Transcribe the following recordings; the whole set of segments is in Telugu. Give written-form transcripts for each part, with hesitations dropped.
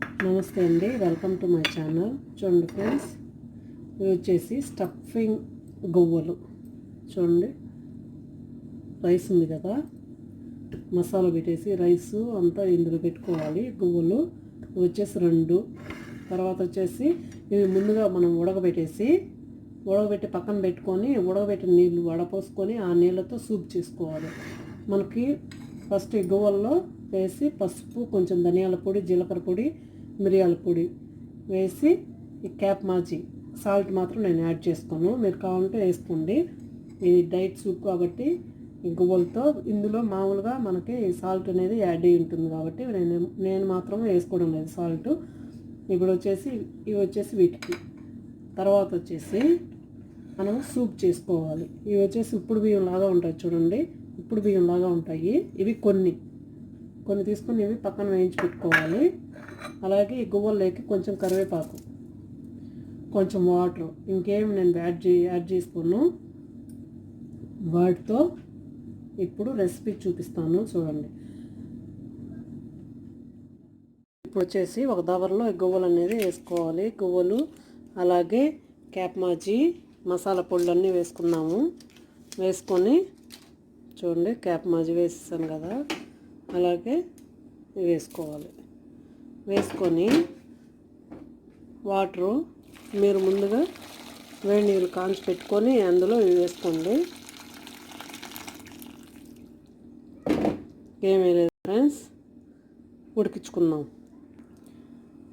నమస్తే అండి, వెల్కమ్ టు మై ఛానల్. చూడండి ఫ్రెండ్స్, ఇవి వచ్చేసి స్టఫింగ్ గువ్వలు. చూడండి, రైస్ ఉంది కదా, మసాలా పెట్టేసి రైస్ అంతా ఇందులో పెట్టుకోవాలి. గువ్వలు ఇవి వచ్చేసి 2. తర్వాత వచ్చేసి ఇవి ముందుగా మనం ఉడకబెట్టి పక్కన పెట్టుకొని, ఉడకబెట్టిన నీళ్ళు వడపోసుకొని ఆ నీళ్ళతో సూప్ చేసుకోవాలి. మనకి ఫస్ట్ ఈ గువ్వల్లో వేసి పసుపు, కొంచెం ధనియాల పొడి, జీలకర్ర పొడి, మిరియాల పొడి వేసి ఈ క్యాప్ మాజీ సాల్ట్ మాత్రం నేను యాడ్ చేసుకోను, మీరు కావాలంటే వేసుకోండి. ఇది డైట్ సూప్ కాబట్టి ఈ గువ్వలతో ఇందులో మామూలుగా మనకి సాల్ట్ అనేది యాడ్ అయ్యి ఉంటుంది కాబట్టి నేను మాత్రం వేసుకోవడం లేదు సాల్ట్. ఇప్పుడు ఇవి వచ్చేసి వీటికి తర్వాత వచ్చేసి మనం సూప్ చేసుకోవాలి. ఇవి వచ్చేసి ఉప్పుడు బియ్యం లాగా ఉంటాయి. చూడండి, ఉప్పుడు బియ్యం లాగా ఉంటాయి. ఇవి కొన్ని తీసుకొని ఇవి పక్కన వేయించి పెట్టుకోవాలి. అలాగే ఈ గువ్వల్లోకి కొంచెం కరివేపాకు, కొంచెం వాటర్, ఇంకేమి నేను యాడ్ చేసుకోను. వాటితో ఇప్పుడు రెసిపీ చూపిస్తాను, చూడండి. ఇప్పుడు వచ్చేసి ఒక దబరలో ఈ గువ్వలు అనేది వేసుకోవాలి. గువ్వలు అలాగే క్యాప్ మాజీ మసాలా పొళ్ళు అన్నీ వేసుకున్నాము. వేసుకొని చూడండి, క్యాప్ మాజీ వేసేసాను కదా, అలాగే వేసుకోవాలి. వేసుకొని వాటరు మీరు ముందుగా వేడి నీళ్ళు కాంచి పెట్టుకొని అందులో ఇవి వేసుకోండి. ఏమీ లేదు ఫ్రెండ్స్, ఉడికించుకుందాం.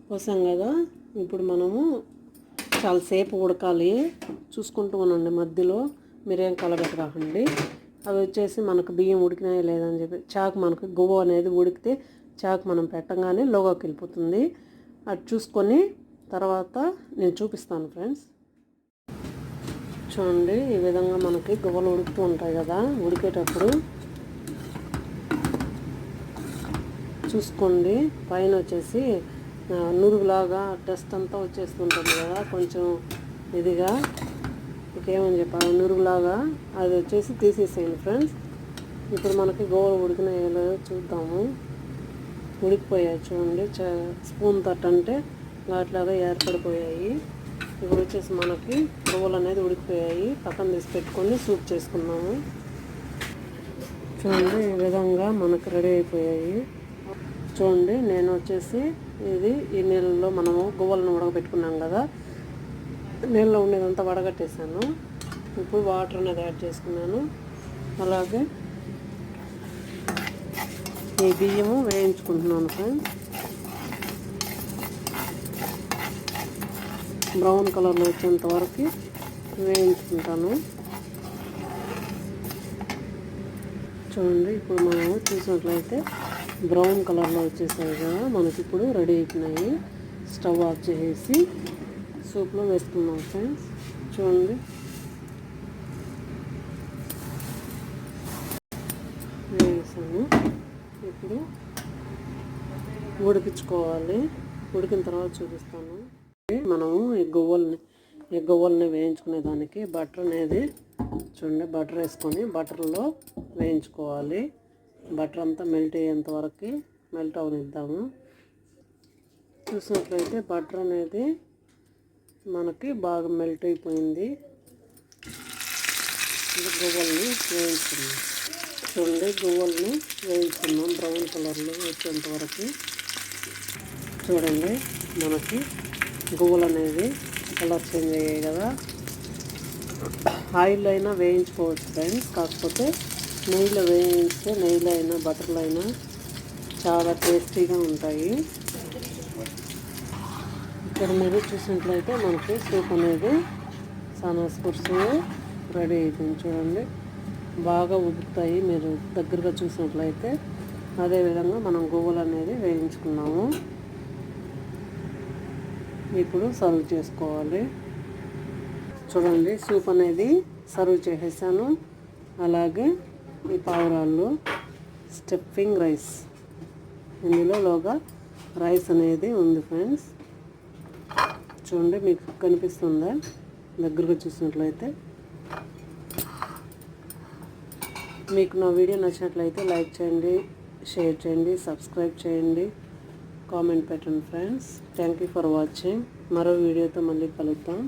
పోసాం కదా, ఇప్పుడు మనము చాలాసేపు ఉడకాలి. చూసుకుంటూ ఉండండి, మధ్యలో మీరేం కలబెట్టకండి. అవి వచ్చేసి మనకు బియ్యం ఉడికినాయా లేదని చెప్పి చాకు, మనకు గువ్వ అనేది ఉడికితే చాకు మనం పెట్టగానే లోగాకి వెళ్ళిపోతుంది. అది చూసుకొని తర్వాత నేను చూపిస్తాను ఫ్రెండ్స్. చూడండి, ఈ విధంగా మనకి గువ్వలు ఉడుకుతూ ఉంటాయి కదా, ఉడికేటప్పుడు చూసుకోండి. పైన వచ్చేసి నురుగులాగా డస్ట్ అంతా వచ్చేస్తుంటుంది కదా, కొంచెం ఇదిగా ఇంకేమని చెప్పాలి, నురుగులాగా అది వచ్చేసి తీసేసేయండి ఫ్రెండ్స్. ఇప్పుడు మనకి గువ్వలు ఉడికినాయో లేదో చూద్దాము. ఉడికిపోయాయి చూడండి, స్పూన్ తట్టంటే వాటిలాగా ఏర్పడిపోయాయి. ఇప్పుడు వచ్చేసి మనకి గువ్వలు అనేది ఉడికిపోయాయి. పక్కన తీసి పెట్టుకొని సూప్ చేసుకున్నాము. చూడండి, ఈ విధంగా మనకు రెడీ అయిపోయాయి. చూడండి, నేను వచ్చేసి ఈ నీళ్ళలో మనము గువ్వలను ఉడకబెట్టుకున్నాం కదా, నీళ్ళలో ఉండేదంతా వడగట్టేసాను. ఇప్పుడు వాటర్ అనేది యాడ్ చేసుకున్నాను. అలాగే ఈ బియ్యము వేయించుకుంటున్నాను ఫ్రెండ్స్. బ్రౌన్ కలర్లో వచ్చేంత వరకు వేయించుకుంటాను. చూడండి, ఇప్పుడు మనము చూసినట్లయితే బ్రౌన్ కలర్లో వచ్చేసాయి కదా, మనకి ఇప్పుడు రెడీ అయిపోయినాయి. స్టవ్ ఆఫ్ చేసి సూప్లో వేసుకున్నాం ఫ్రెండ్స్. చూడండి, వేసాను. ఇప్పుడు ఉడికించుకోవాలి. ఉడికిన తర్వాత చూపిస్తాను. మనము ఈ గువ్వల్ని వేయించుకునే దానికి బటర్ అనేది చూడండి, బటర్ వేసుకొని బటర్లో వేయించుకోవాలి. బటర్ అంతా మెల్ట్ అయ్యేంత వరకు మెల్ట్ అవనిద్దాము. చూసినట్లయితే బటర్ అనేది మనకి బాగా మెల్ట్ అయిపోయింది. గువ్వల్ని వేయించుకున్నాం. చూడండి, గువ్వల్ని వేయించుకున్నాం బ్రౌన్ కలర్లో వచ్చేంత వరకు. చూడండి, మనకి గువ్వలు అనేది కలర్ చేంజ్ అయ్యాయి కదా. ఆయిల్ అయినా వేయించుకోవచ్చు ఫ్రెండ్స్, కాకపోతే నెయ్యిలో వేయించితే, నెయ్యిలో అయినా బటర్లో అయినా చాలా టేస్టీగా ఉంటాయి. ఇక్కడ మీరు చూసినట్లయితే మనకి సూప్ అనేది చాలా స్పుర్సుగా రెడీ అయిపోయింది. చూడండి, బాగా ఉడుకుతాయి. మీరు దగ్గరగా చూసినట్లయితే అదేవిధంగా మనం గువ్వలు అనేది వేయించుకున్నాము. ఇప్పుడు సర్వ్ చేసుకోవాలి. చూడండి, సూప్ అనేది సర్వ్ చేసేసాను. అలాగే ఈ పావురాళ్ళు స్టఫింగ్ రైస్, ఇందులోగా రైస్ అనేది ఉంది ఫ్రెండ్స్. చూడండి, మీకు కనిపిస్తుందా దగ్గరగా చూసినట్లయితే. మీకు నా వీడియో నచ్చినట్లయితే లైక్ చేయండి, షేర్ చేయండి, సబ్స్క్రైబ్ చేయండి, కామెంట్ పెట్టండి friends. Thank you for watching. మరో వీడియోతో మళ్ళీ కలుద్దాం.